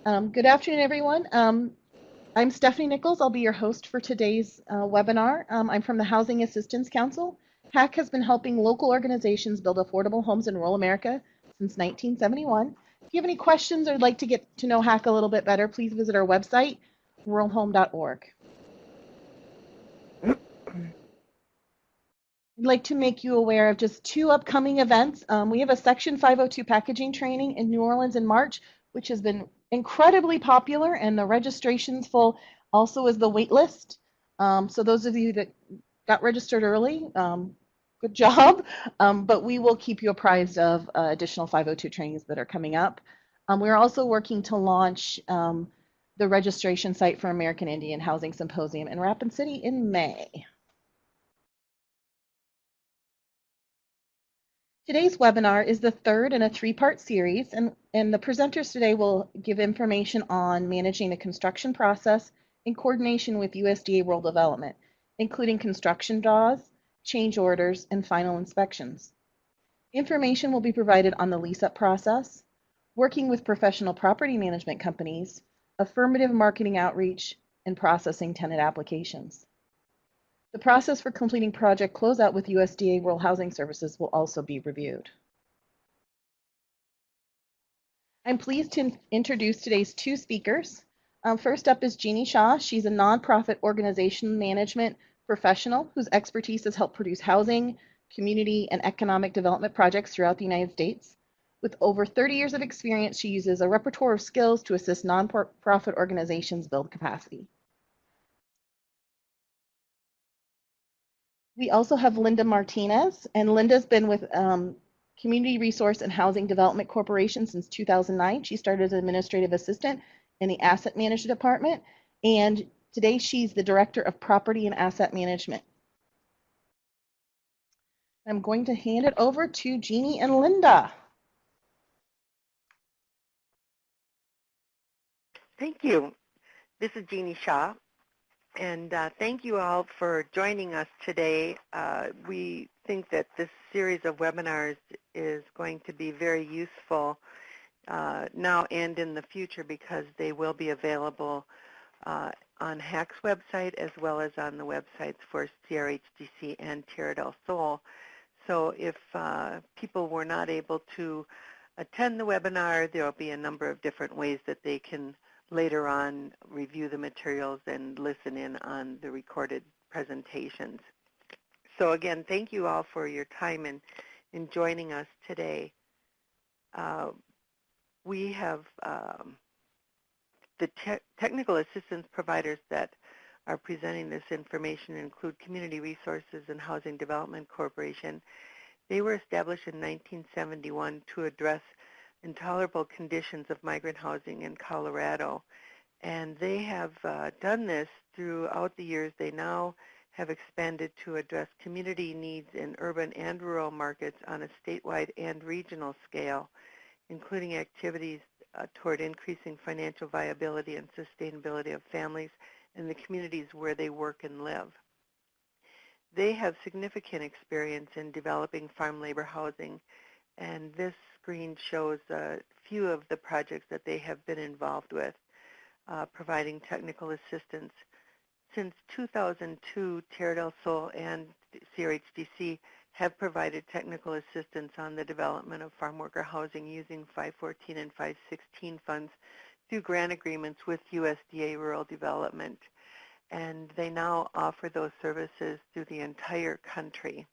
Good afternoon, everyone. I'm Stephanie Nichols. I'll be your host for today's webinar. I'm from the Housing Assistance Council. HAC has been helping local organizations build affordable homes in rural America since 1971. If you have any questions or would like to get to know HAC a little bit better, please visit our website, ruralhome.org. I'd like to make you aware of just two upcoming events. We have a Section 502 packaging training in New Orleans in March, which has been incredibly popular, and the registration's full, also is the wait list. So those of you that got registered early, good job. But we will keep you apprised of additional 502 trainings that are coming up. We're also working to launch the registration site for American Indian Housing Symposium in Rapid City in May. Today's webinar is the third in a three-part series, and the presenters today will give information on managing the construction process in coordination with USDA Rural Development, including construction draws, change orders, and final inspections. Information will be provided on the lease-up process, working with professional property management companies, affirmative marketing outreach, and processing tenant applications. The process for completing project closeout with USDA Rural Housing Services will also be reviewed. I'm pleased to introduce today's two speakers. First up is Jeannie Shaw. She's a nonprofit organization management professional whose expertise has helped produce housing, community, and economic development projects throughout the United States. With over 30 years of experience, she uses a repertoire of skills to assist nonprofit organizations build capacity. We also have Linda Martinez, and Linda's been with Community Resource and Housing Development Corporation since 2009. She started as an administrative assistant in the asset management department, and today she's the director of property and asset management. I'm going to hand it over to Jeannie and Linda. Thank you. This is Jeannie Shaw, and thank you all for joining us today. We think that this series of webinars is going to be very useful now and in the future because they will be available on HAC's website as well as on the websites for CRHDC and Tierra del Sol. So if people were not able to attend the webinar, there will be a number of different ways that they can later on review the materials and listen in on the recorded presentations. So again, thank you all for your time in joining us today. We have the technical assistance providers that are presenting this information include Community Resources and Housing Development Corporation. They were established in 1971 to address intolerable conditions of migrant housing in Colorado. And they have done this throughout the years. They now have expanded to address community needs in urban and rural markets on a statewide and regional scale, including activities toward increasing financial viability and sustainability of families in the communities where they work and live. They have significant experience in developing farm labor housing, and this screen shows a few of the projects that they have been involved with, providing technical assistance. Since 2002, Tierra del Sol and CRHDC have provided technical assistance on the development of farm worker housing using 514 and 516 funds through grant agreements with USDA Rural Development. And they now offer those services through the entire country.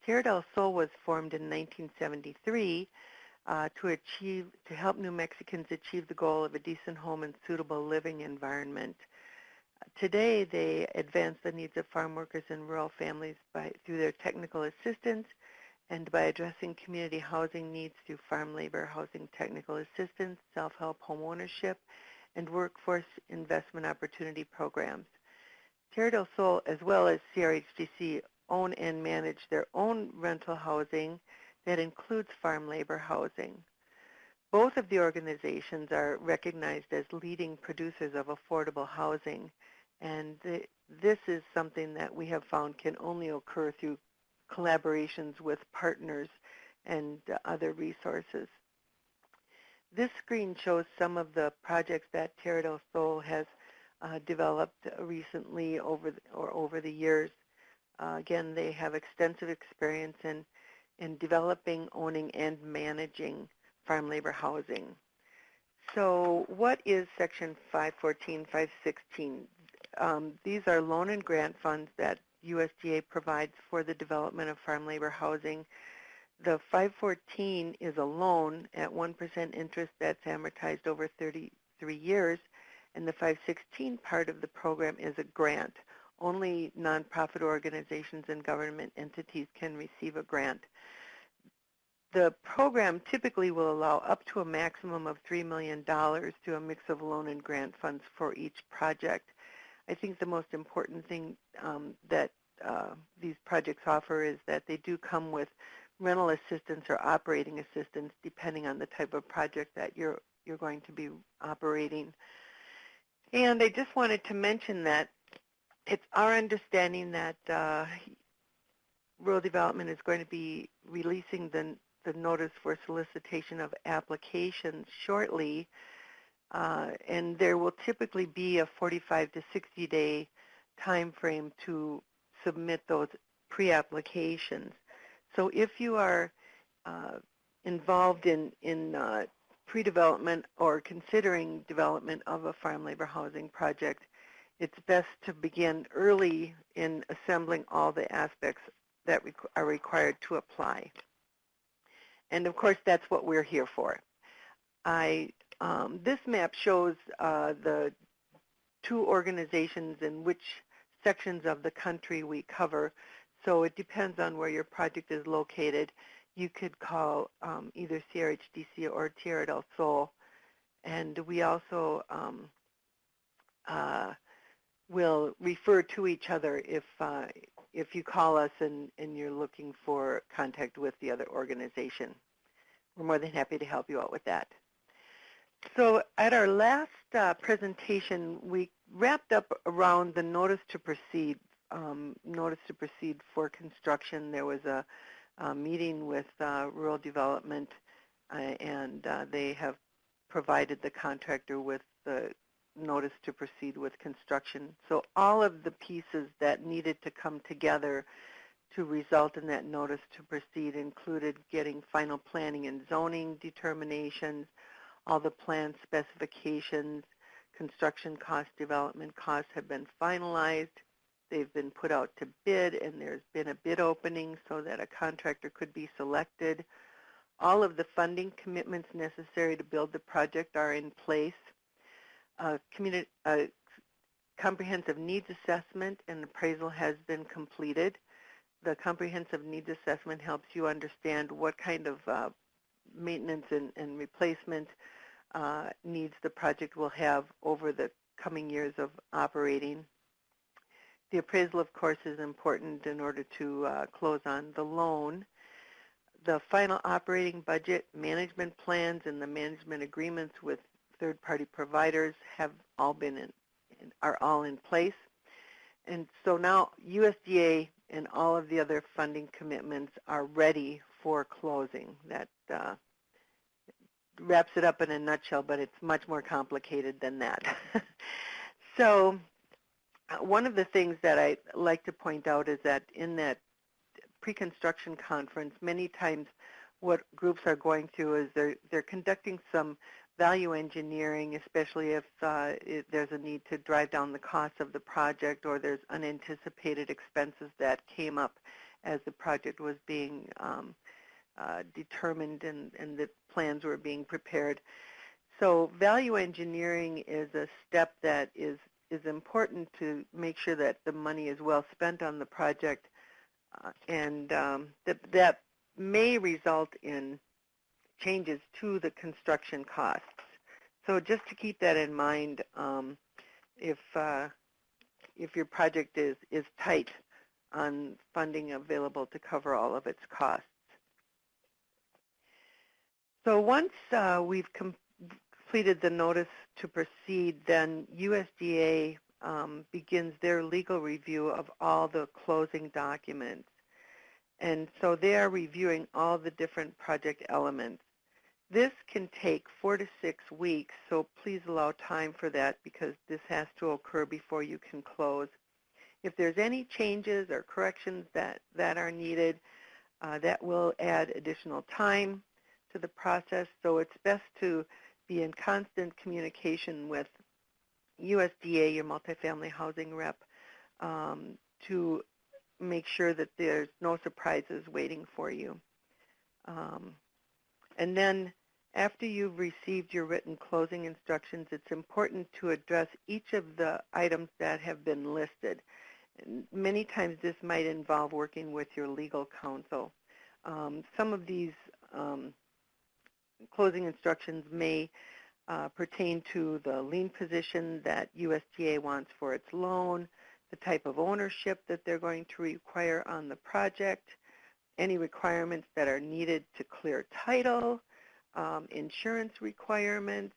Tierra del Sol was formed in 1973 to help New Mexicans achieve the goal of a decent home and suitable living environment. Today, they advance the needs of farm workers and rural families through their technical assistance and by addressing community housing needs through farm labor housing technical assistance, self-help home ownership, and workforce investment opportunity programs. Tierra del Sol, as well as CRHDC, own and manage their own rental housing that includes farm labor housing. Both of the organizations are recognized as leading producers of affordable housing, and this is something that we have found can only occur through collaborations with partners and other resources. This screen shows some of the projects that Tierra del Sol has developed recently over the years. Again, they have extensive experience in developing, owning, and managing farm labor housing. So what is Section 514, 516? These are loan and grant funds that USDA provides for the development of farm labor housing. The 514 is a loan at 1% interest that's amortized over 33 years, and the 516 part of the program is a grant. Only nonprofit organizations and government entities can receive a grant. The program typically will allow up to a maximum of $3 million through a mix of loan and grant funds for each project. I think the most important thing that these projects offer is that they do come with rental assistance or operating assistance depending on the type of project that you're going to be operating. And I just wanted to mention that it's our understanding that Rural Development is going to be releasing the notice for solicitation of applications shortly, and there will typically be a 45 to 60 day time frame to submit those pre-applications. So if you are involved in pre-development or considering development of a farm labor housing project, it's best to begin early in assembling all the aspects that are required to apply. And of course, that's what we're here for. This map shows the two organizations in which sections of the country we cover. So it depends on where your project is located. You could call either CRHDC or Tierra del Sol. And we also will refer to each other if you call us and you're looking for contact with the other organization. We're more than happy to help you out with that. So at our last presentation, we wrapped up around the notice to proceed for construction. There was a meeting with Rural Development, and they have provided the contractor with the notice to proceed with construction. So all of the pieces that needed to come together to result in that notice to proceed included getting final planning and zoning determinations, all the plan specifications, construction cost, development costs have been finalized. They've been put out to bid, and there's been a bid opening so that a contractor could be selected. All of the funding commitments necessary to build the project are in place. Comprehensive needs assessment and appraisal has been completed. The comprehensive needs assessment helps you understand what kind of maintenance and replacement needs the project will have over the coming years of operating. The appraisal, of course, is important in order to close on the loan. The final operating budget, management plans, and the management agreements with third-party providers have all been are all in place. And so now USDA and all of the other funding commitments are ready for closing. That wraps it up in a nutshell, but it's much more complicated than that. So one of the things that I like to point out is that in that pre-construction conference, many times what groups are going through is they're conducting some value engineering, especially if there's a need to drive down the cost of the project or there's unanticipated expenses that came up as the project was being determined and the plans were being prepared. So value engineering is a step that is important to make sure that the money is well spent on the project, and that may result in changes to the construction costs. So just to keep that in mind, if your project is tight on funding available to cover all of its costs. So once we've completed the notice to proceed, then USDA begins their legal review of all the closing documents. And so they are reviewing all the different project elements. This can take 4 to 6 weeks, so please allow time for that because this has to occur before you can close. If there's any changes or corrections that are needed, that will add additional time to the process, so it's best to be in constant communication with USDA, your multifamily housing rep, to make sure that there's no surprises waiting for you. And then after you've received your written closing instructions, it's important to address each of the items that have been listed. And many times this might involve working with your legal counsel. Some of these closing instructions may pertain to the lien position that USDA wants for its loan, the type of ownership that they're going to require on the project, any requirements that are needed to clear title, insurance requirements.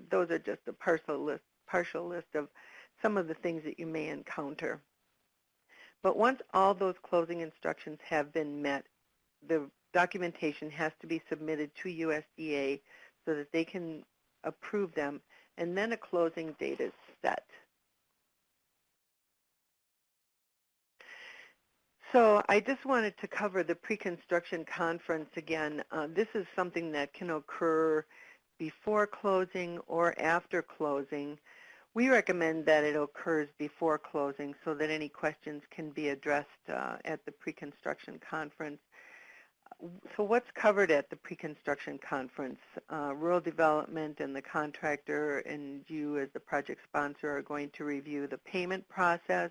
Those are just a partial list of some of the things that you may encounter. But once all those closing instructions have been met, the documentation has to be submitted to USDA so that they can approve them, and then a closing date is set. So I just wanted to cover the pre-construction conference again. This is something that can occur before closing or after closing. We recommend that it occurs before closing so that any questions can be addressed at the pre-construction conference. So what's covered at the pre-construction conference? Rural development and the contractor and you as the project sponsor are going to review the payment process,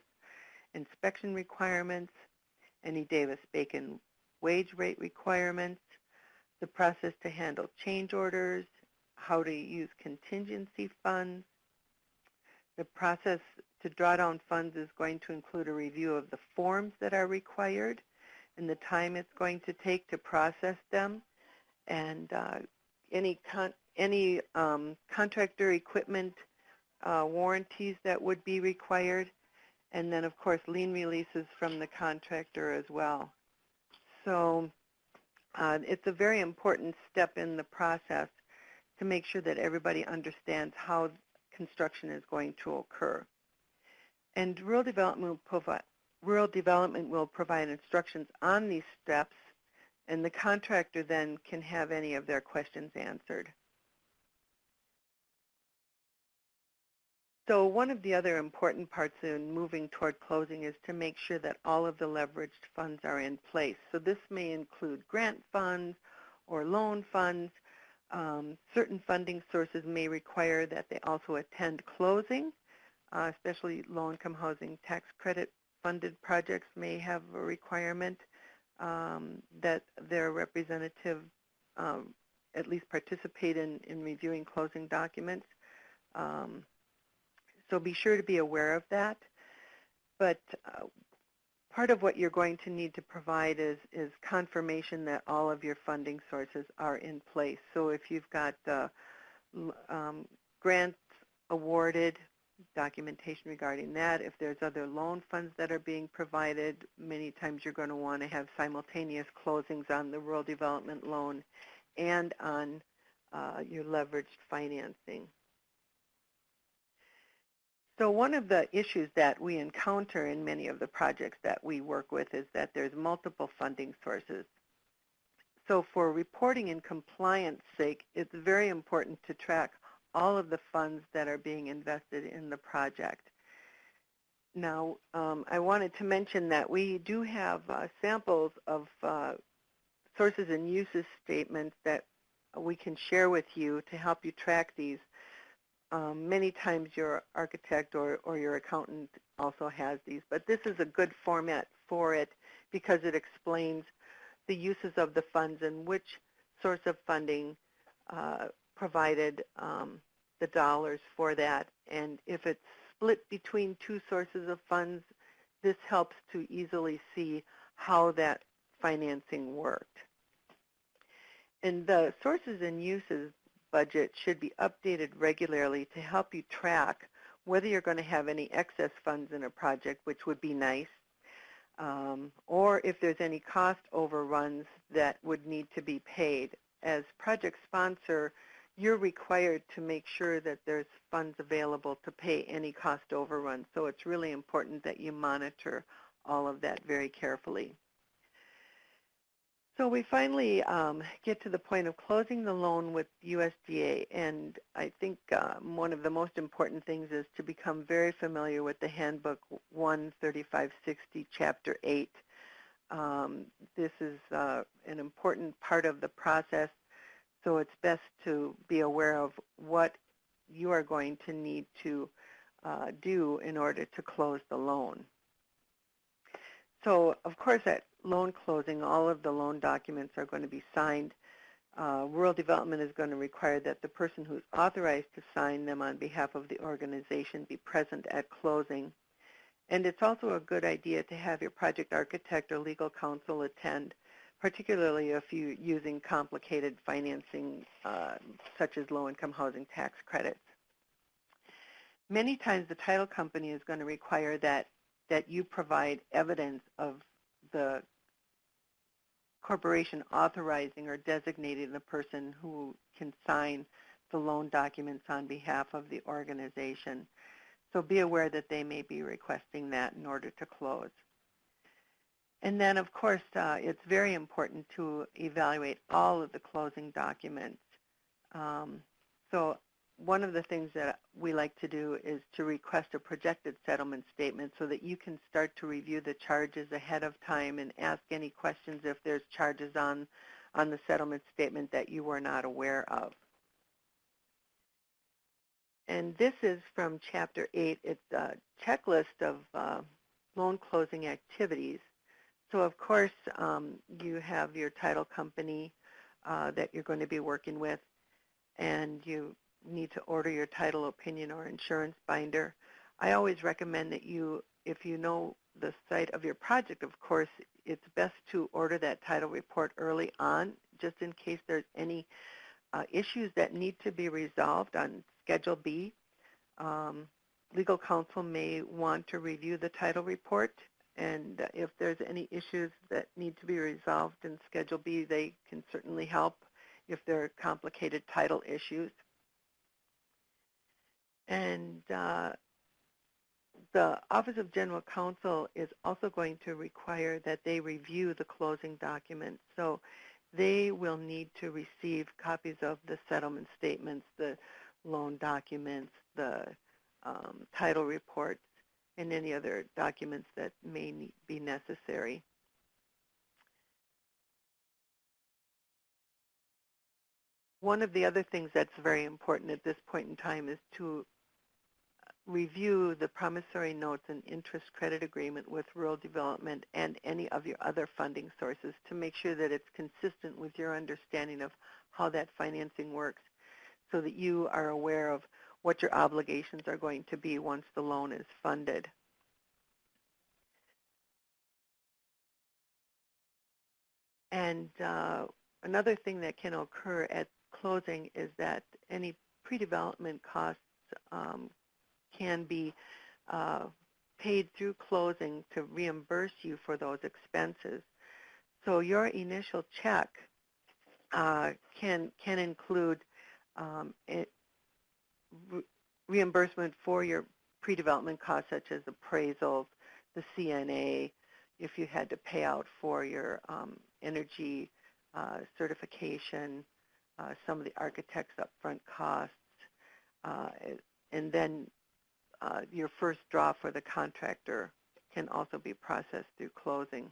inspection requirements, any Davis-Bacon wage rate requirements, the process to handle change orders, how to use contingency funds. The process to draw down funds is going to include a review of the forms that are required and the time it's going to take to process them, and any contractor equipment warranties that would be required, and then of course lien releases from the contractor as well. So it's a very important step in the process to make sure that everybody understands how construction is going to occur. And rural development will provide instructions on these steps, and the contractor then can have any of their questions answered. So one of the other important parts in moving toward closing is to make sure that all of the leveraged funds are in place. So this may include grant funds or loan funds. Certain funding sources may require that they also attend closing, especially low-income housing tax credit funded projects may have a requirement that their representative at least participate in reviewing closing documents. So be sure to be aware of that. But part of what you're going to need to provide is confirmation that all of your funding sources are in place. So if you've got grants awarded, documentation regarding that. If there's other loan funds that are being provided, many times you're going to want to have simultaneous closings on the rural development loan and on your leveraged financing. So one of the issues that we encounter in many of the projects that we work with is that there's multiple funding sources. So for reporting and compliance sake, it's very important to track all of the funds that are being invested in the project. Now, I wanted to mention that we do have samples of sources and uses statements that we can share with you to help you track these. Many times your architect or your accountant also has these, but this is a good format for it because it explains the uses of the funds and which source of funding provided the dollars for that. And if it's split between two sources of funds, this helps to easily see how that financing worked. And the sources and uses budget should be updated regularly to help you track whether you're going to have any excess funds in a project, which would be nice, or if there's any cost overruns that would need to be paid. as project sponsor, you're required to make sure that there's funds available to pay any cost overrun. So it's really important that you monitor all of that very carefully. So we finally get to the point of closing the loan with USDA, and I think one of the most important things is to become very familiar with the Handbook 13560, Chapter 8. This is an important part of the process, so it's best to be aware of what you are going to need to do in order to close the loan. So, of course, at loan closing, all of the loan documents are going to be signed. Rural Development is going to require that the person who's authorized to sign them on behalf of the organization be present at closing. And it's also a good idea to have your project architect or legal counsel attend, particularly if you're using complicated financing such as low-income housing tax credits. Many times the title company is going to require that you provide evidence of the corporation authorizing or designating the person who can sign the loan documents on behalf of the organization. So be aware that they may be requesting that in order to close. And then, of course, it's very important to evaluate all of the closing documents. So one of the things that we like to do is to request a projected settlement statement so that you can start to review the charges ahead of time and ask any questions if there's charges on the settlement statement that you were not aware of. And this is from Chapter 8. It's a checklist of loan closing activities. So, of course, you have your title company that you're going to be working with, and you need to order your title opinion or insurance binder. I always recommend that you, if you know the site of your project, of course, it's best to order that title report early on, just in case there's any issues that need to be resolved on Schedule B. Legal counsel may want to review the title report, and if there's any issues that need to be resolved in Schedule B, they can certainly help if there are complicated title issues. And the Office of General Counsel is also going to require that they review the closing documents. So they will need to receive copies of the settlement statements, the loan documents, the title reports, and any other documents that may be necessary. One of the other things that's very important at this point in time is to review the promissory notes and interest credit agreement with rural development and any of your other funding sources to make sure that it's consistent with your understanding of how that financing works so that you are aware of what your obligations are going to be once the loan is funded. And another thing that can occur at closing is that any pre-development costs can be paid through closing to reimburse you for those expenses. So your initial check can include reimbursement for your pre-development costs such as appraisals, the CNA, if you had to pay out for your energy certification, some of the architect's upfront costs, and then your first draw for the contractor can also be processed through closing.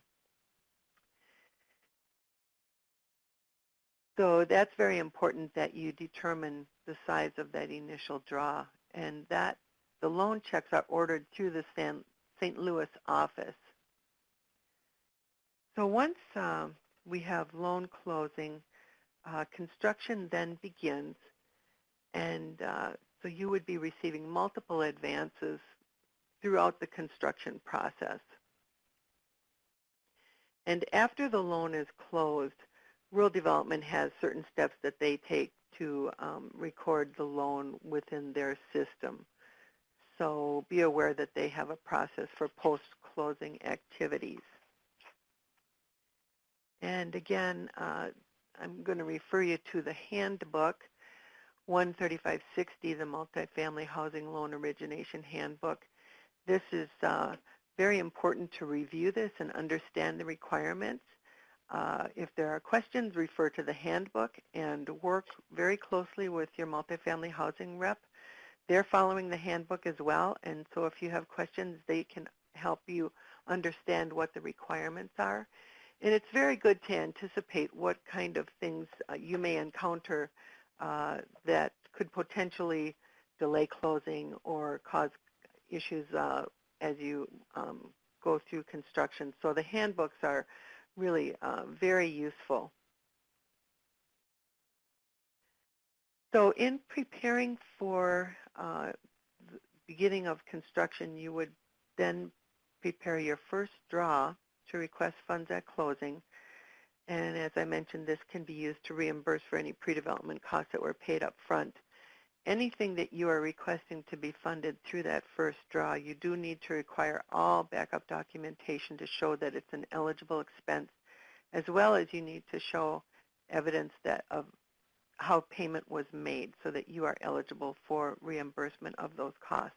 So that's very important that you determine the size of that initial draw, and that the loan checks are ordered through the St. Louis office. So once we have loan closing, construction then begins, and so you would be receiving multiple advances throughout the construction process. And after the loan is closed, rural development has certain steps that they take to record the loan within their system. So be aware that they have a process for post-closing activities. And again, I'm going to refer you to the handbook, 13560, the Multifamily Housing Loan Origination Handbook. This is very important to review this and understand the requirements. If there are questions, refer to the handbook and work very closely with your multifamily housing rep. They're following the handbook as well, and so if you have questions, they can help you understand what the requirements are. And it's very good to anticipate what kind of things you may encounter that could potentially delay closing or cause issues as you go through construction. So the handbooks are really very useful. So in preparing for the beginning of construction, you would then prepare your first draw to request funds at closing. And as I mentioned, this can be used to reimburse for any pre-development costs that were paid up front. Anything that you are requesting to be funded through that first draw, you do need to require all backup documentation to show that it's an eligible expense, as well as you need to show evidence that of how payment was made so that you are eligible for reimbursement of those costs.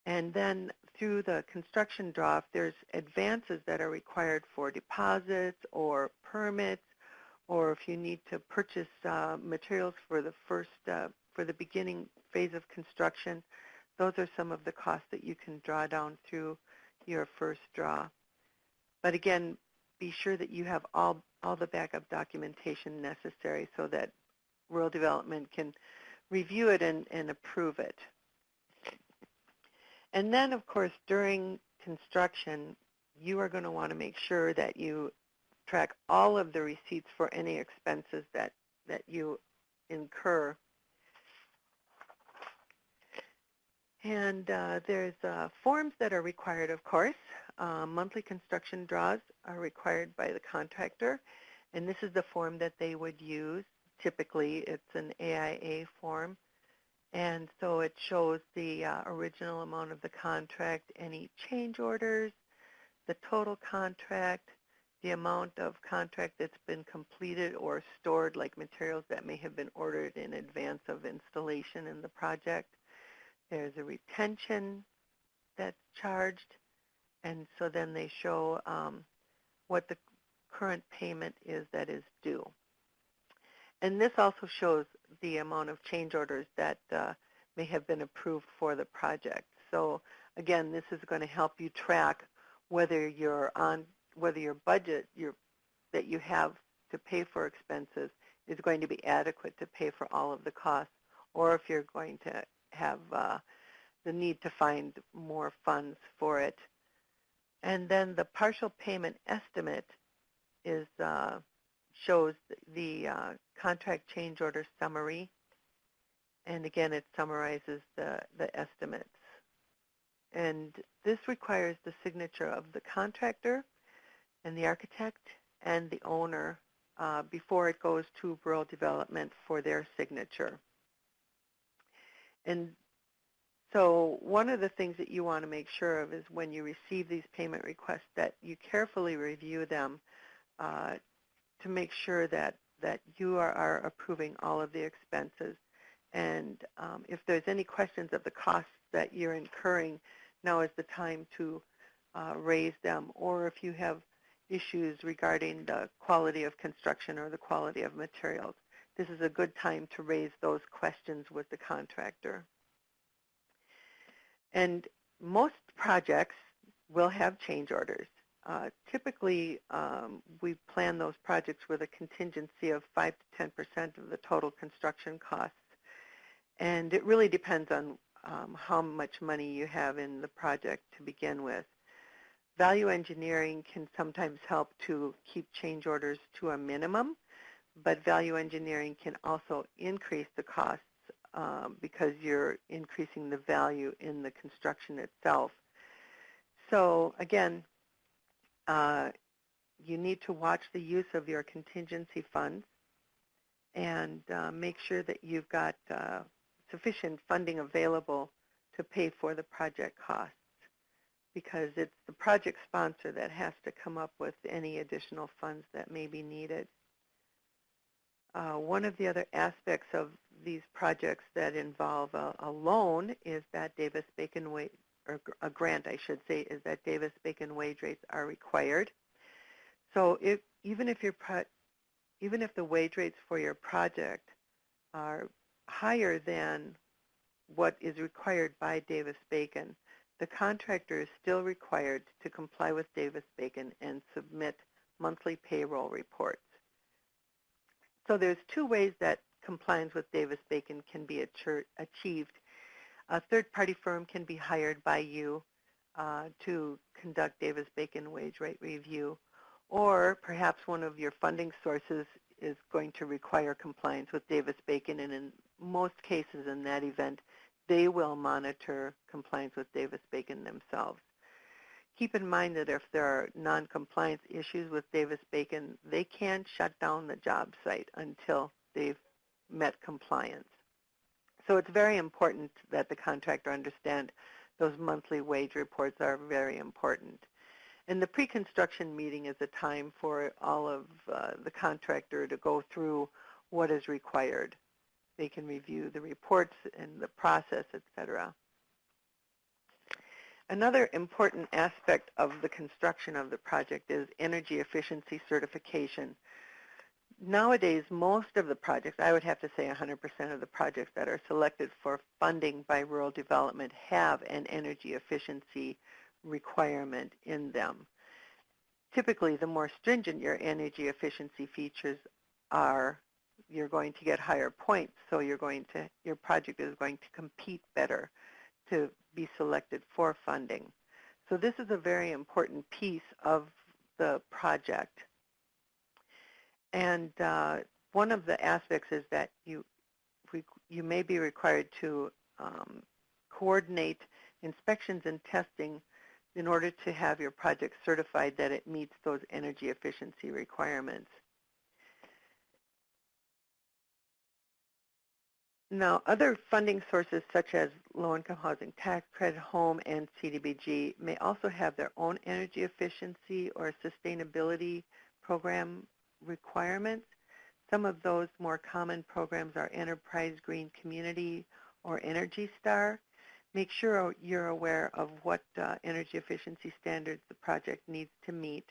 And then through the construction draw, if there's advances that are required for deposits or permits, or if you need to purchase materials for the beginning phase of construction, those are some of the costs that you can draw down through your first draw. But again, be sure that you have all the backup documentation necessary so that rural development can review it and approve it. And then, of course, during construction, you are going to want to make sure that you track all of the receipts for any expenses that you incur. And there's forms that are required, of course. Monthly construction draws are required by the contractor, and this is the form that they would use. Typically, it's an AIA form, and so it shows the original amount of the contract, any change orders, the total contract, the amount of contract that's been completed or stored, like materials that may have been ordered in advance of installation in the project. There's a retention that's charged, and so then they show what the current payment is that is due. And this also shows the amount of change orders that may have been approved for the project. So again, this is going to help you track whether your budget that you have to pay for expenses is going to be adequate to pay for all of the costs, or if you're going to have the need to find more funds for it. And then the partial payment estimate is shows the contract change order summary, and again it summarizes the estimates. And this requires the signature of the contractor and the architect and the owner before it goes to rural development for their signature. And so one of the things that you want to make sure of is when you receive these payment requests that you carefully review them to make sure that you are approving all of the expenses. And if there's any questions of the costs that you're incurring, now is the time to raise them. Or if you have issues regarding the quality of construction or the quality of materials, this is a good time to raise those questions with the contractor. And most projects will have change orders. Typically, we plan those projects with a contingency of 5 to 10% of the total construction costs. And it really depends on how much money you have in the project to begin with. Value engineering can sometimes help to keep change orders to a minimum, but value engineering can also increase the costs because you're increasing the value in the construction itself. So again, you need to watch the use of your contingency funds and make sure that you've got sufficient funding available to pay for the project costs. because it's the project sponsor that has to come up with any additional funds that may be needed. One of the other aspects of these projects that involve a loan is that Davis-Bacon wage, or a grant, I should say, is that Davis-Bacon wage rates are required. So even if the wage rates for your project are higher than what is required by Davis-Bacon, the contractor is still required to comply with Davis-Bacon and submit monthly payroll reports. So there's two ways that compliance with Davis-Bacon can be achieved. A third-party firm can be hired by you to conduct Davis-Bacon wage rate review, or perhaps one of your funding sources is going to require compliance with Davis-Bacon, and in most cases in that event, they will monitor compliance with Davis-Bacon themselves. Keep in mind that if there are non-compliance issues with Davis-Bacon, they can shut down the job site until they've met compliance. So it's very important that the contractor understand those monthly wage reports are very important. And the pre-construction meeting is a time for all of the contractor to go through what is required. They can review the reports and the process, etc. Another important aspect of the construction of the project is energy efficiency certification. Nowadays, most of the projects, I would have to say 100% of the projects that are selected for funding by rural development have an energy efficiency requirement in them. Typically, the more stringent your energy efficiency features are, you're going to get higher points, so your project is going to compete better to be selected for funding. So this is a very important piece of the project. And one of the aspects is that you may be required to coordinate inspections and testing in order to have your project certified that it meets those energy efficiency requirements. Now, other funding sources such as low-income housing tax credit, home, and CDBG may also have their own energy efficiency or sustainability program requirements. Some of those more common programs are Enterprise Green Community or Energy Star. Make sure you're aware of what energy efficiency standards the project needs to meet.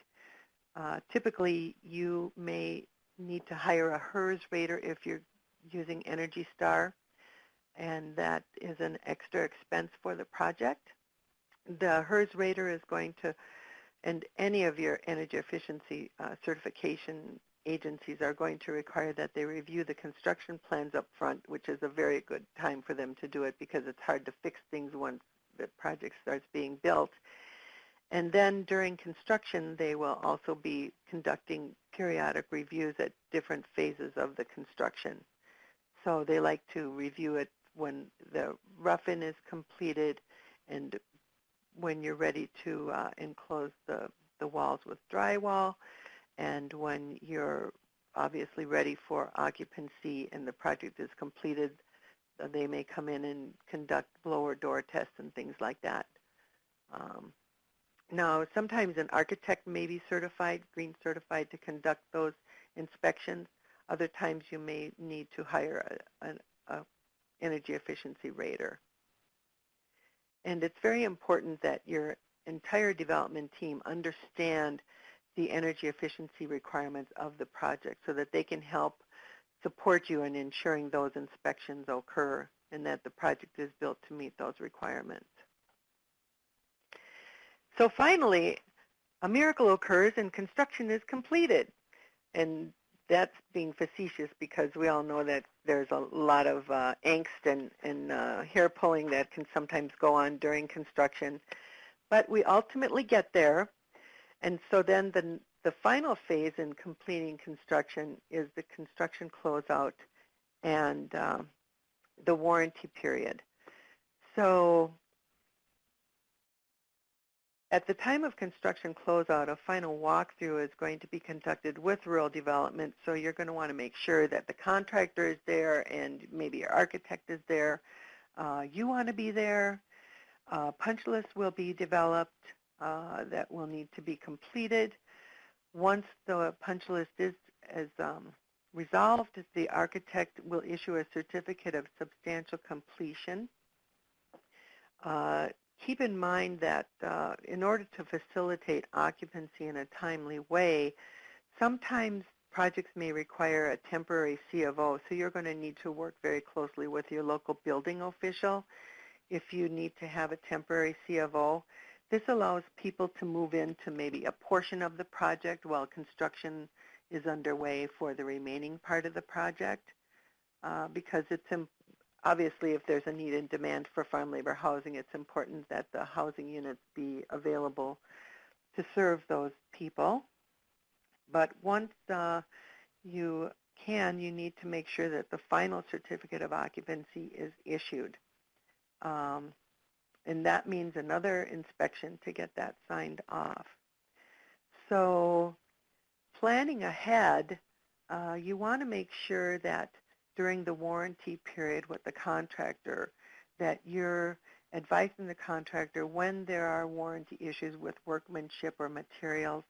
Typically, you may need to hire a HERS rater if you're using Energy Star, and that is an extra expense for the project. The HERS rater is going to, and any of your energy efficiency certification agencies are going to require that they review the construction plans up front, which is a very good time for them to do it because it's hard to fix things once the project starts being built. And then during construction, they will also be conducting periodic reviews at different phases of the construction. So they like to review it when the rough-in is completed and when you're ready to enclose the walls with drywall, and when you're obviously ready for occupancy and the project is completed, they may come in and conduct blower door tests and things like that. Now, sometimes an architect may be certified, green certified, to conduct those inspections. Other times you may need to hire an energy efficiency rater. And it's very important that your entire development team understand the energy efficiency requirements of the project so that they can help support you in ensuring those inspections occur and that the project is built to meet those requirements. So finally, a miracle occurs and construction is completed. And that's being facetious because we all know that there's a lot of angst and hair pulling that can sometimes go on during construction. But we ultimately get there. And so then the final phase in completing construction is the construction closeout and the warranty period. So at the time of construction closeout, a final walkthrough is going to be conducted with rural development, so you're going to want to make sure that the contractor is there and maybe your architect is there. You want to be there. Punch lists will be developed. that will need to be completed. Once the punch list is resolved, the architect will issue a certificate of substantial completion. Keep in mind that in order to facilitate occupancy in a timely way, sometimes projects may require a temporary C of O, so you're going to need to work very closely with your local building official if you need to have a temporary C of O. This allows people to move into maybe a portion of the project while construction is underway for the remaining part of the project, because it's obviously if there's a need and demand for farm labor housing, it's important that the housing units be available to serve those people. But once you need to make sure that the final certificate of occupancy is issued. And that means another inspection to get that signed off. So planning ahead, you want to make sure that during the warranty period with the contractor, that you're advising the contractor when there are warranty issues with workmanship or materials.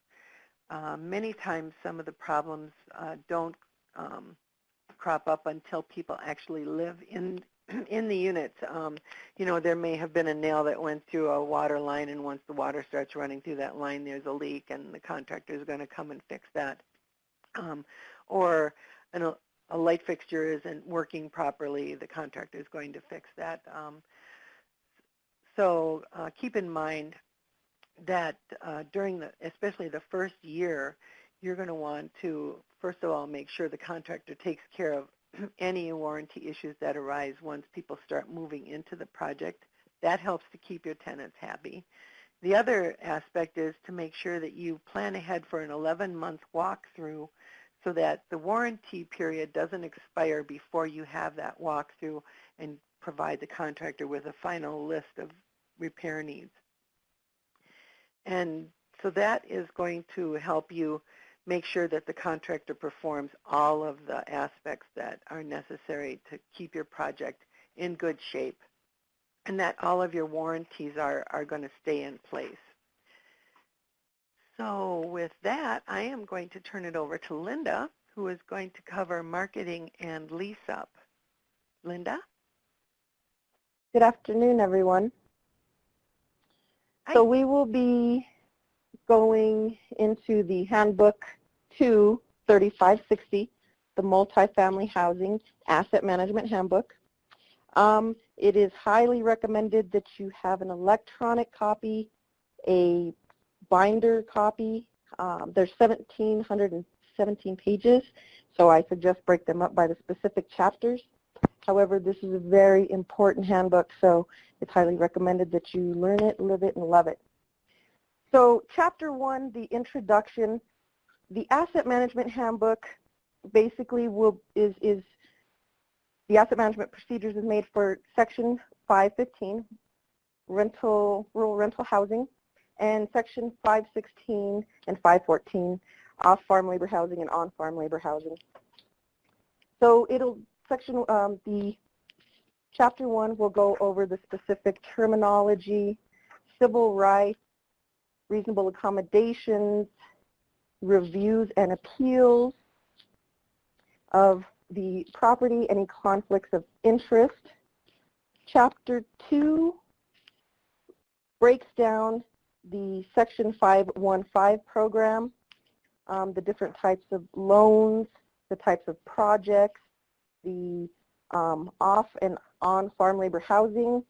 Many times some of the problems don't crop up until people actually live in the units. You know, there may have been a nail that went through a water line, and once the water starts running through that line, there's a leak, and the contractor is going to come and fix that. Or a light fixture isn't working properly, the contractor is going to fix that. So keep in mind that during especially the first year, you're going to want to, first of all, make sure the contractor takes care of any warranty issues that arise once people start moving into the project. That helps to keep your tenants happy. The other aspect is to make sure that you plan ahead for an 11-month walkthrough so that the warranty period doesn't expire before you have that walkthrough and provide the contractor with a final list of repair needs. And so that is going to help you make sure that the contractor performs all of the aspects that are necessary to keep your project in good shape, and that all of your warranties are going to stay in place. So with that, I am going to turn it over to Linda, who is going to cover marketing and lease-up. Linda? Good afternoon, everyone. Hi. So we will be going into the Handbook 2-3560, the Multifamily Housing Asset Management Handbook. It is highly recommended that you have an electronic copy, a binder copy. There's 1,717 pages, so I suggest break them up by the specific chapters. However, this is a very important handbook, so it's highly recommended that you learn it, live it, and love it. So Chapter 1, the introduction, the Asset Management Handbook basically is the asset management procedures is made for Section 515, rural rental housing, and Section 516 and 514, off-farm labor housing and on-farm labor housing. So the Chapter 1 will go over the specific terminology, civil rights, reasonable accommodations, reviews and appeals of the property, any conflicts of interest. Chapter 2 breaks down the Section 515 program, the different types of loans, the types of projects, the off and on farm labor housing.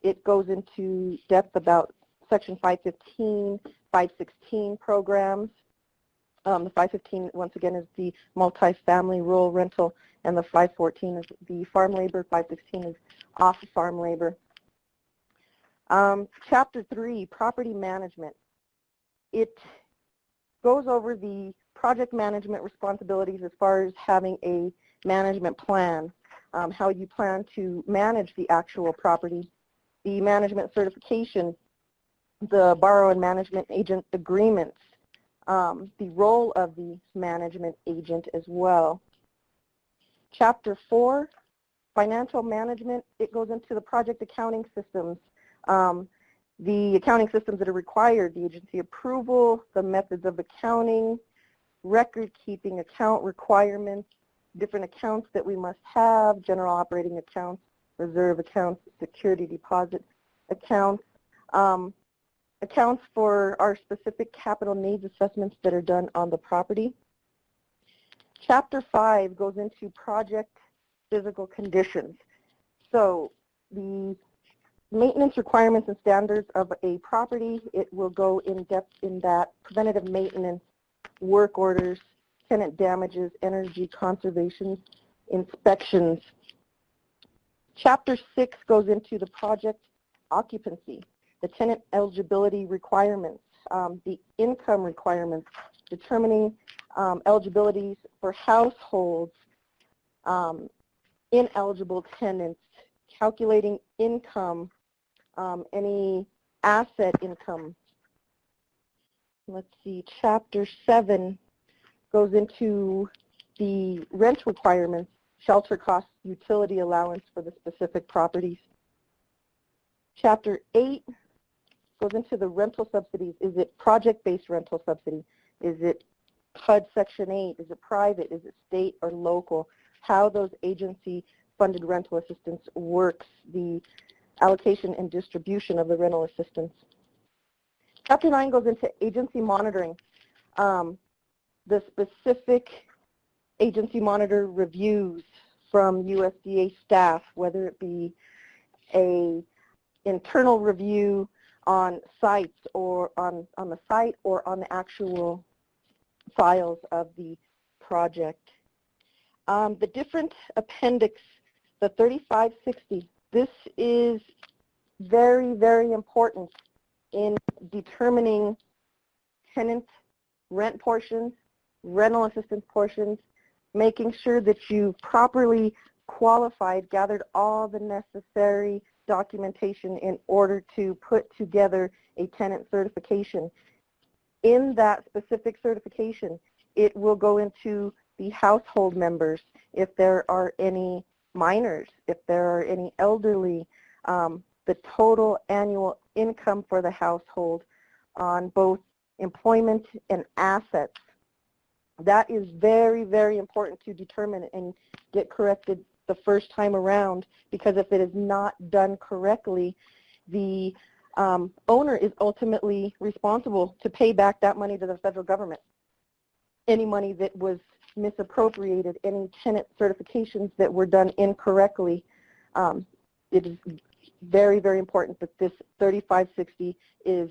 It goes into depth about Section 515, 516 programs. The 515, once again, is the multifamily rural rental, and the 514 is the farm labor, 516 is off-farm labor. Chapter 3, property management. It goes over the project management responsibilities as far as having a management plan, how you plan to manage the actual property, the management certification, the borrower and management agent agreements, the role of the management agent as well. Chapter 4, financial management, it goes into the project accounting systems, the accounting systems that are required, the agency approval, the methods of accounting, record keeping, account requirements, different accounts that we must have, general operating accounts, reserve accounts, security deposit accounts, accounts for our specific capital needs assessments that are done on the property. Chapter 5 goes into project physical conditions. So the maintenance requirements and standards of a property, it will go in depth in that preventative maintenance, work orders, tenant damages, energy conservation, inspections. Chapter 6 goes into the project occupancy, the tenant eligibility requirements, the income requirements, determining eligibilities for households, ineligible tenants, calculating income, any asset income. Let's see, Chapter 7 goes into the rent requirements, shelter costs, utility allowance for the specific properties. Chapter 8 goes into the rental subsidies. Is it project-based rental subsidy? Is it HUD Section 8? Is it private? Is it state or local? How those agency-funded rental assistance works, the allocation and distribution of the rental assistance. Chapter 9 goes into agency monitoring. The specific agency monitor reviews from USDA staff, whether it be a internal review on sites or on the site or on the actual files of the project. The different appendix, the 3560, this is very, very important in determining tenant rent portions, rental assistance portions, making sure that you've properly qualified, gathered all the necessary documentation in order to put together a tenant certification. In that specific certification, it will go into the household members, if there are any minors, if there are any elderly, the total annual income for the household on both employment and assets. That is very, very important to determine and get corrected the first time around, because if it is not done correctly, the owner is ultimately responsible to pay back that money to the federal government. Any money that was misappropriated, any tenant certifications that were done incorrectly, it is very, very important that this 3560 is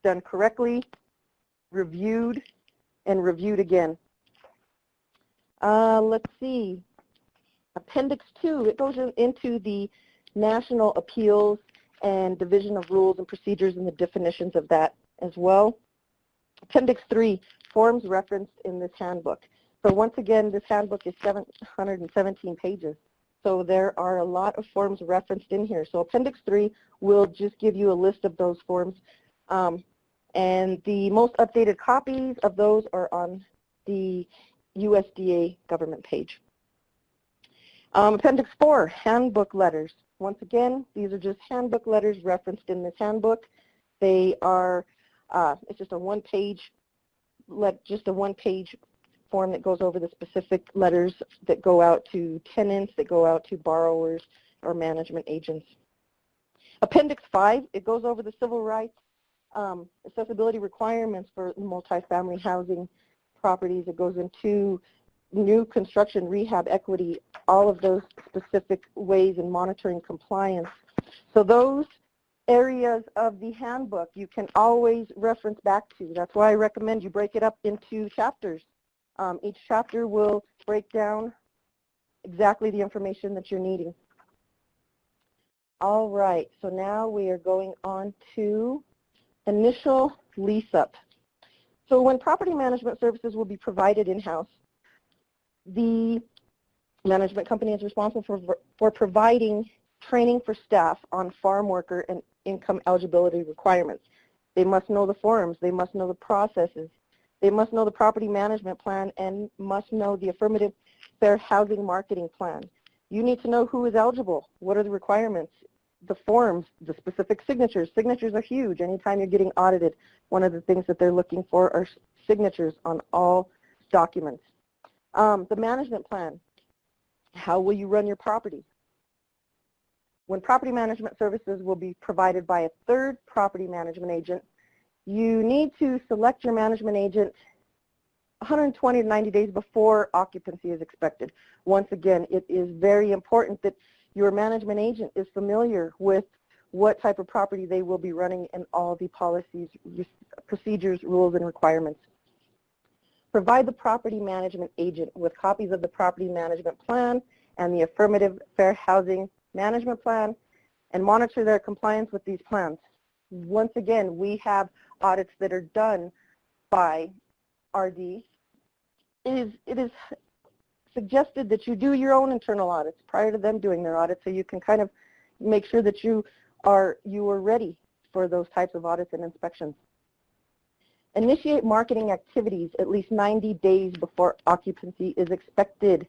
done correctly, reviewed, and reviewed again. Let's see. Appendix 2, it goes into the National Appeals and Division of Rules and Procedures and the definitions of that as well. Appendix 3, forms referenced in this handbook. So once again, this handbook is 717 pages. So there are a lot of forms referenced in here. So Appendix 3 will just give you a list of those forms. And the most updated copies of those are on the USDA government page. Appendix 4, handbook letters. Once again, these are just handbook letters referenced in this handbook. They are, it's just a one-page form that goes over the specific letters that go out to tenants, that go out to borrowers or management agents. Appendix 5, it goes over the civil rights accessibility requirements for multifamily housing properties. It goes into new construction, rehab, equity, all of those specific ways in monitoring compliance. So those areas of the handbook you can always reference back to. That's why I recommend you break it up into chapters. Each chapter will break down exactly the information that you're needing. All right, so now we are going on to initial lease-up. So when property management services will be provided in-house, the management company is responsible for providing training for staff on farm worker and income eligibility requirements. They must know the forms, they must know the processes, they must know the property management plan, and must know the affirmative fair housing marketing plan. You need to know who is eligible, what are the requirements. the forms, the specific signatures. Signatures are huge. Anytime you're getting audited, one of the things that they're looking for are signatures on all documents. The management plan. How will you run your property? When property management services will be provided by a third property management agent, you need to select your management agent 120 to 90 days before occupancy is expected. Once again, it is very important that your management agent is familiar with what type of property they will be running and all the policies, procedures, rules, and requirements. Provide the property management agent with copies of the property management plan and the affirmative fair housing management plan, and monitor their compliance with these plans. Once again, we have audits that are done by RD. It is suggested that you do your own internal audits prior to them doing their audits, so you can kind of make sure that you are ready for those types of audits and inspections. Initiate marketing activities at least 90 days before occupancy is expected.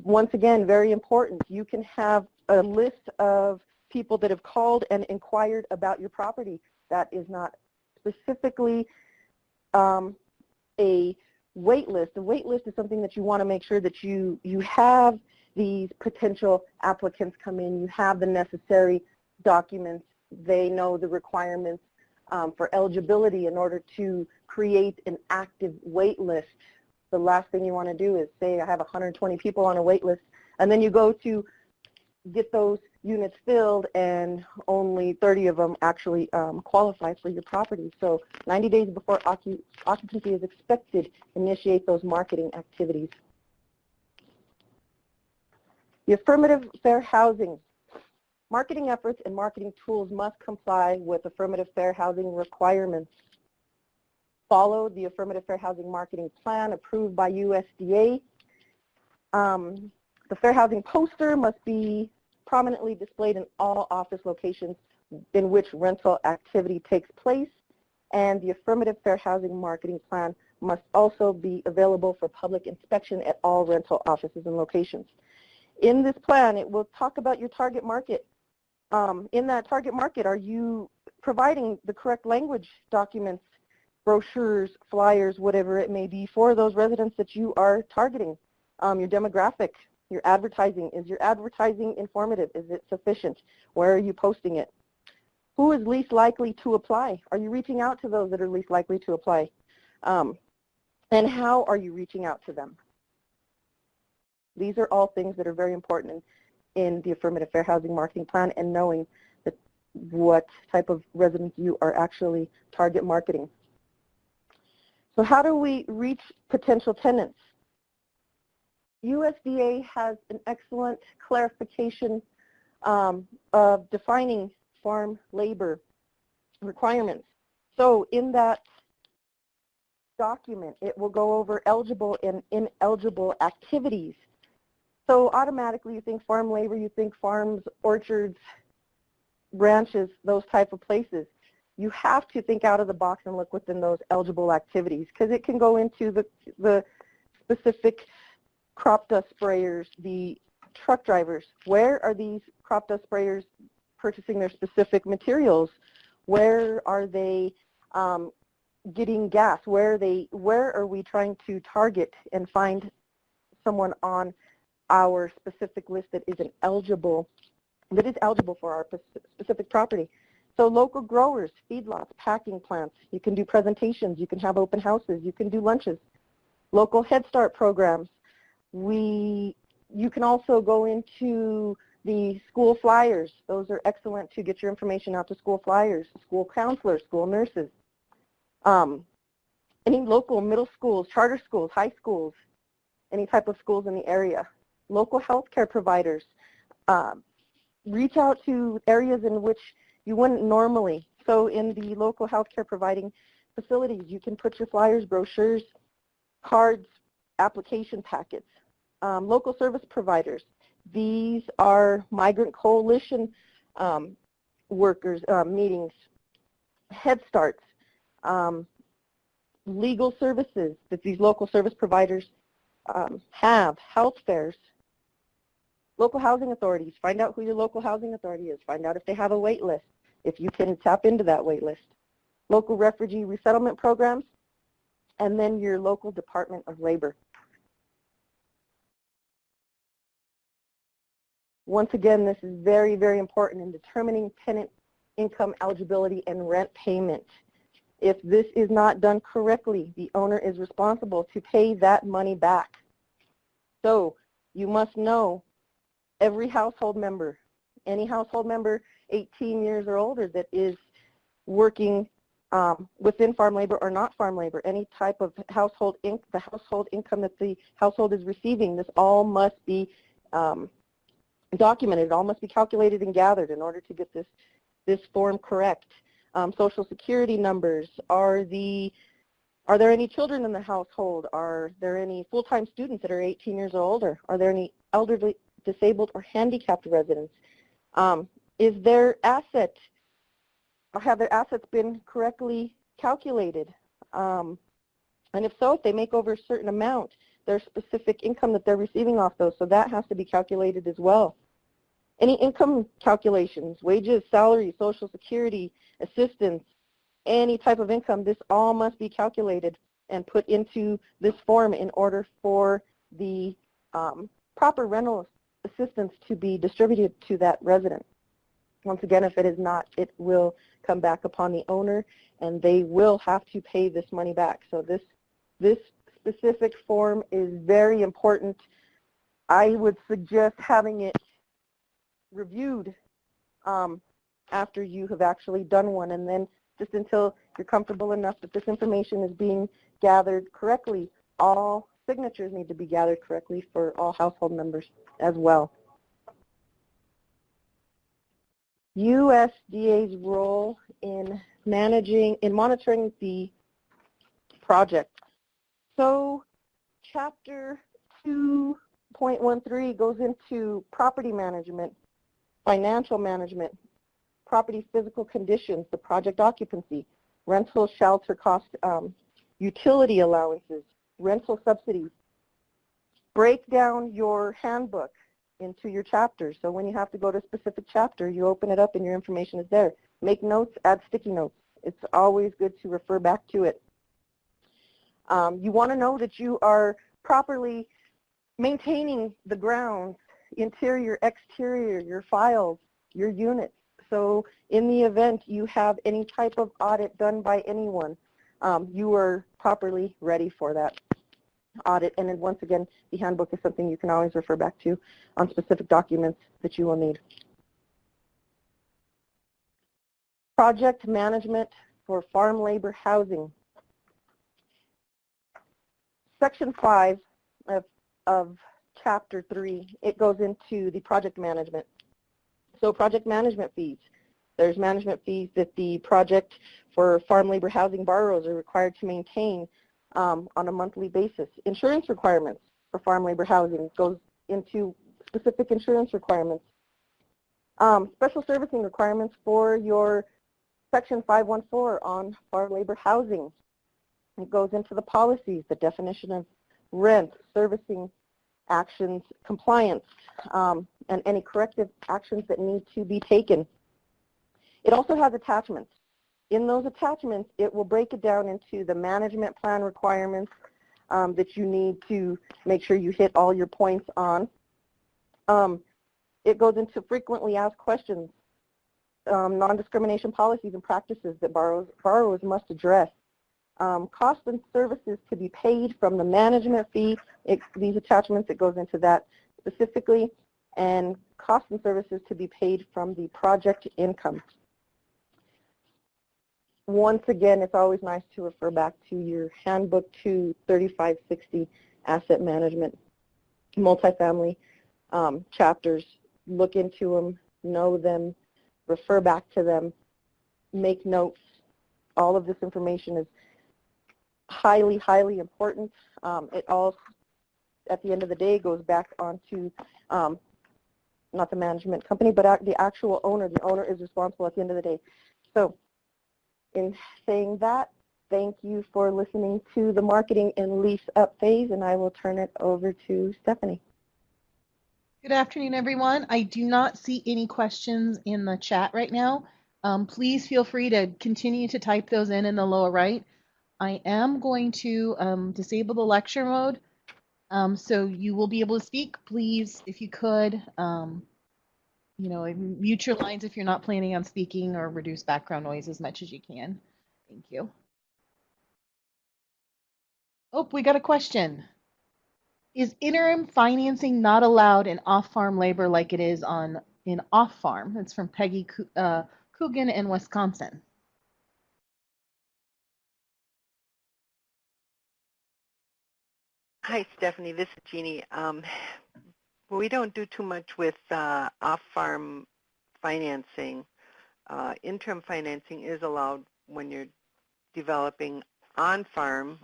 Once again, very important. You can have a list of people that have called and inquired about your property. That is not specifically a wait list. A wait list is something that you want to make sure that you have these potential applicants come in, you have the necessary documents, they know the requirements for eligibility in order to create an active wait list. The last thing you want to do is say I have 120 people on a wait list, and then you go to get those units filled and only 30 of them actually qualify for your property. So 90 days before occupancy is expected, initiate those marketing activities. The affirmative fair housing. Marketing efforts and marketing tools must comply with affirmative fair housing requirements. Follow the affirmative fair housing marketing plan approved by USDA. The fair housing poster must be prominently displayed in all office locations in which rental activity takes place, and the affirmative fair housing marketing plan must also be available for public inspection at all rental offices and locations. In this plan, it will talk about your target market. In that target market, are you providing the correct language documents, brochures, flyers, whatever it may be for those residents that you are targeting? Your demographic, your advertising. Is your advertising informative? Is it sufficient? Where are you posting it? Who is least likely to apply? Are you reaching out to those that are least likely to apply? And how are you reaching out to them? These are all things that are very important in the affirmative fair housing marketing plan, and knowing that what type of residents you are actually target marketing. So how do we reach potential tenants? USDA has an excellent clarification of defining farm labor requirements. So in that document, it will go over eligible and ineligible activities. So automatically you think farm labor, you think farms, orchards, ranches, those type of places. You have to think out of the box and look within those eligible activities, because it can go into the specific crop dust sprayers, the truck drivers. Where are these crop dust sprayers purchasing their specific materials? Where are they getting gas? Where are we trying to target and find someone on our specific list that is eligible for our specific property? So local growers, feedlots, packing plants. You can do presentations. You can have open houses. You can do lunches. Local Head Start programs. You can also go into the school flyers. Those are excellent to get your information out to school flyers, school counselors, school nurses. Any local middle schools, charter schools, high schools, any type of schools in the area. Local healthcare providers. Reach out to areas in which you wouldn't normally. So in the local healthcare providing facilities, you can put your flyers, brochures, cards, application packets. Local service providers. These are migrant coalition workers meetings, Head Starts, legal services that these local service providers have, health fairs. Local housing authorities, find out who your local housing authority is. Find out if they have a wait list, if you can tap into that wait list. Local refugee resettlement programs, and then your local Department of Labor. Once again, this is very, very important in determining tenant income eligibility and rent payment. If this is not done correctly, the owner is responsible to pay that money back. So you must know every household member, any household member 18 years or older that is working within farm labor or not farm labor, any type of household income that the household is receiving, this all must be documented. It all must be calculated and gathered in order to get this form correct. Social security numbers, are there any children in the household? Are there any full-time students that are 18 years or older? Are there any elderly, disabled, or handicapped residents? Is their asset, or have their assets been correctly calculated? And if so, if they make over a certain amount, there's specific income that they're receiving off those, so that has to be calculated as well. Any income calculations, wages, salary, social security, assistance, any type of income, this all must be calculated and put into this form in order for the proper rental assistance to be distributed to that resident. Once again, if it is not, it will come back upon the owner and they will have to pay this money back. So this specific form is very important. I would suggest having it reviewed after you have actually done one, and then just until you're comfortable enough that this information is being gathered correctly, all signatures need to be gathered correctly for all household members as well. USDA's role in monitoring the project. So Chapter 2.13 goes into property management, financial management, property physical conditions, the project occupancy, rental shelter cost, utility allowances, rental subsidies. Break down your handbook into your chapters. So when you have to go to a specific chapter, you open it up and your information is there. Make notes, add sticky notes. It's always good to refer back to it. You want to know that you are properly maintaining the grounds, interior, exterior, your files, your units. So in the event you have any type of audit done by anyone, you are properly ready for that audit. And then once again, the handbook is something you can always refer back to on specific documents that you will need. Project management for farm labor housing. Section 5 of Chapter 3, it goes into the project management. So project management fees. There's management fees that the project for farm labor housing borrowers are required to maintain on a monthly basis. Insurance requirements for farm labor housing goes into specific insurance requirements. Special servicing requirements for your Section 514 on farm labor housing. It goes into the policies, the definition of rent, servicing actions, compliance, and any corrective actions that need to be taken. It also has attachments. In those attachments, it will break it down into the management plan requirements that you need to make sure you hit all your points on. It goes into frequently asked questions, non-discrimination policies and practices that borrowers must address. Costs and services to be paid from the management fee. These attachments, it goes into that specifically, and costs and services to be paid from the project income. Once again, it's always nice to refer back to your handbook to 3560 asset management, multifamily chapters. Look into them, know them, refer back to them, make notes. All of this information is highly, highly important. It all, at the end of the day, goes back onto not the management company, but the actual owner. The owner is responsible at the end of the day. So in saying that, thank you for listening to the marketing and lease up phase, and I will turn it over to Stephanie. Good afternoon, everyone. I do not see any questions in the chat right now. Please feel free to continue to type those in the lower right. I am going to disable the lecture mode, so you will be able to speak. Please, if you could, mute your lines if you're not planning on speaking, or reduce background noise as much as you can. Thank you. Oh, we got a question. Is interim financing not allowed in off-farm labor like it is in off-farm? It's from Peggy Coogan in Wisconsin. Hi, Stephanie. This is Jeannie. We don't do too much with off-farm financing. Interim financing is allowed when you're developing on-farm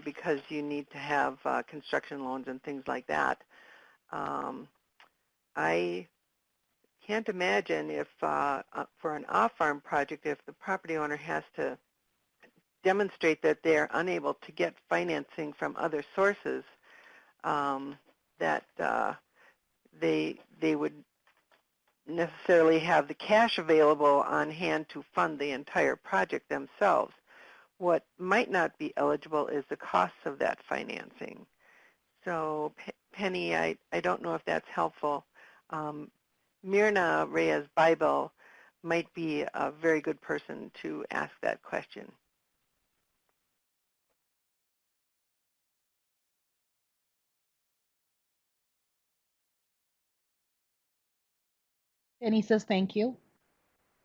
because you need to have construction loans and things like that. I can't imagine if for an off-farm project, if the property owner has to demonstrate that they're unable to get financing from other sources, that they would necessarily have the cash available on hand to fund the entire project themselves. What might not be eligible is the costs of that financing. So Penny, I don't know if that's helpful. Myrna Reyes-Bible might be a very good person to ask that question. Penny says thank you.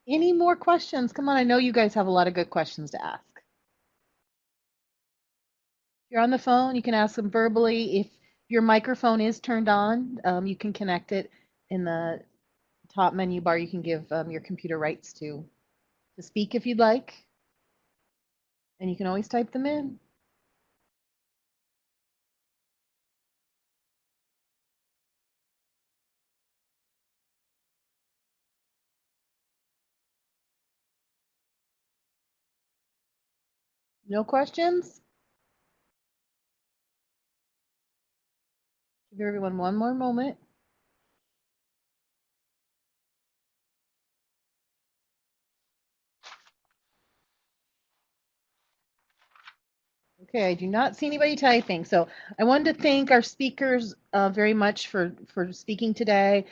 Any more questions? Come on, I know you guys have a lot of good questions to ask. If you're on the phone, you can ask them verbally. If your microphone is turned on, you can connect it in the top menu bar. You can give your computer rights to speak if you'd like, and you can always type them in. No questions? Give everyone one more moment. Okay, I do not see anybody typing. So I wanted to thank our speakers very much for speaking today.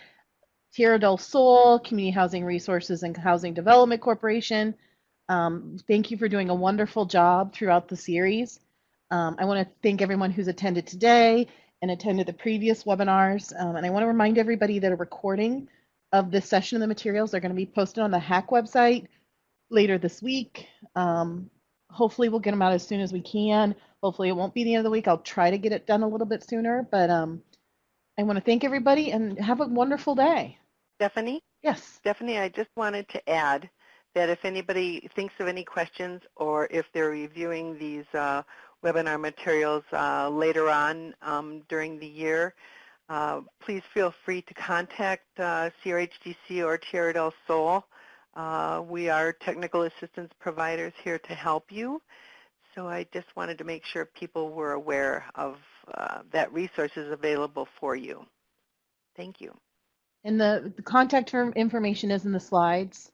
Tierra del Sol, Community Housing Resources and Housing Development Corporation. Thank you for doing a wonderful job throughout the series. I want to thank everyone who's attended today and attended the previous webinars. And I want to remind everybody that a recording of this session and the materials are going to be posted on the HAC website later this week. Hopefully we'll get them out as soon as we can. Hopefully it won't be the end of the week. I'll try to get it done a little bit sooner, but I want to thank everybody and have a wonderful day. Stephanie? Yes. Stephanie, I just wanted to add that if anybody thinks of any questions or if they're reviewing these webinar materials later on during the year, please feel free to contact CRHDC or Tierra del Sol. We are technical assistance providers here to help you. So I just wanted to make sure people were aware of that resources available for you. Thank you. And the contact information is in the slides.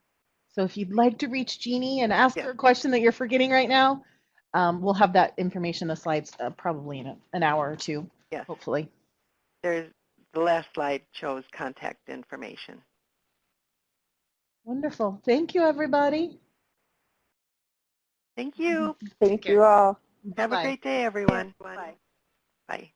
So if you'd like to reach Jeannie and ask her a question that you're forgetting right now, we'll have that information in the slides probably in an hour or two, hopefully. The last slide shows contact information. Wonderful. Thank you, everybody. Thank you. Thank you all. Have a great day, everyone. Bye. Bye.